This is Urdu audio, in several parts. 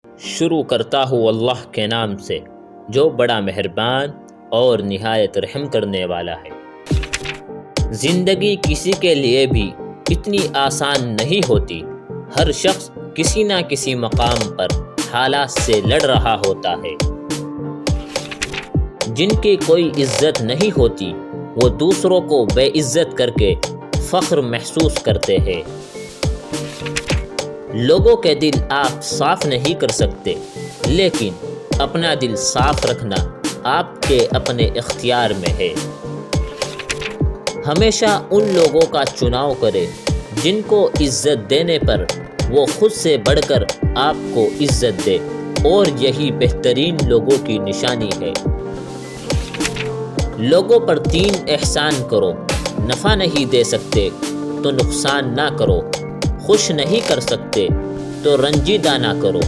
شروع کرتا ہوں اللہ کے نام سے جو بڑا مہربان اور نہایت رحم کرنے والا ہے۔ زندگی کسی کے لیے بھی اتنی آسان نہیں ہوتی۔ ہر شخص کسی نہ کسی مقام پر حالات سے لڑ رہا ہوتا ہے۔ جن کی کوئی عزت نہیں ہوتی وہ دوسروں کو بے عزت کر کے فخر محسوس کرتے ہیں۔ لوگوں کے دل آپ صاف نہیں کر سکتے، لیکن اپنا دل صاف رکھنا آپ کے اپنے اختیار میں ہے۔ ہمیشہ ان لوگوں کا چناؤ کرے جن کو عزت دینے پر وہ خود سے بڑھ کر آپ کو عزت دے، اور یہی بہترین لوگوں کی نشانی ہے۔ لوگوں پر 3 احسان کرو۔ نفع نہیں دے سکتے تو نقصان نہ کرو، خوش نہیں کر سکتے تو رنجیدہ نہ کرو،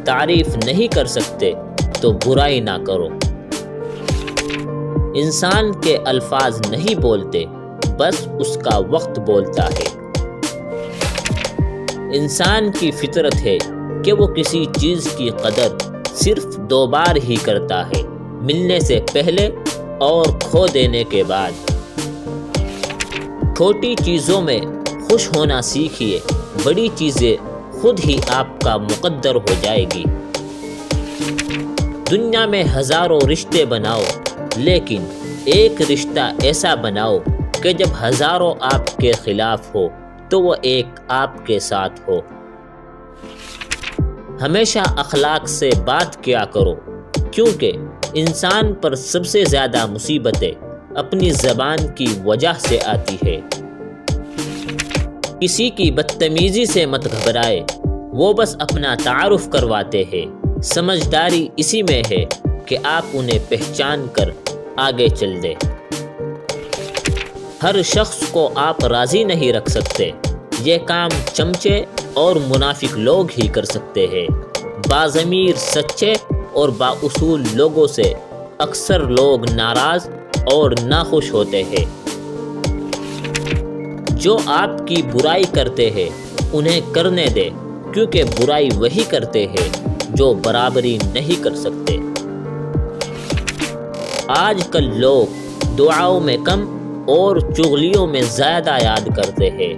تعریف نہیں کر سکتے تو برائی نہ کرو۔ انسان کے الفاظ نہیں بولتے، بس اس کا وقت بولتا ہے۔ انسان کی فطرت ہے کہ وہ کسی چیز کی قدر صرف 2 بار ہی کرتا ہے، ملنے سے پہلے اور کھو دینے کے بعد۔ چھوٹی چیزوں میں خوش ہونا سیکھیے، بڑی چیزیں خود ہی آپ کا مقدر ہو جائے گی۔ دنیا میں ہزاروں رشتے بناؤ، لیکن ایک رشتہ ایسا بناؤ کہ جب ہزاروں آپ کے خلاف ہو تو وہ ایک آپ کے ساتھ ہو۔ ہمیشہ اخلاق سے بات کیا کرو، کیونکہ انسان پر سب سے زیادہ مصیبتیں اپنی زبان کی وجہ سے آتی ہے۔ کسی کی بدتمیزی سے مت گھبرائے، وہ بس اپنا تعارف کرواتے ہیں۔ سمجھداری اسی میں ہے کہ آپ انہیں پہچان کر آگے چل دیں۔ ہر شخص کو آپ راضی نہیں رکھ سکتے، یہ کام چمچے اور منافق لوگ ہی کر سکتے ہیں۔ باضمیر، سچے اور بااصول لوگوں سے اکثر لوگ ناراض اور ناخوش ہوتے ہیں۔ جو آپ کی برائی کرتے ہیں انہیں کرنے دیں، کیونکہ برائی وہی کرتے ہیں جو برابری نہیں کر سکتے۔ آج کل لوگ دعاؤں میں کم اور چغلیوں میں زیادہ یاد کرتے ہیں۔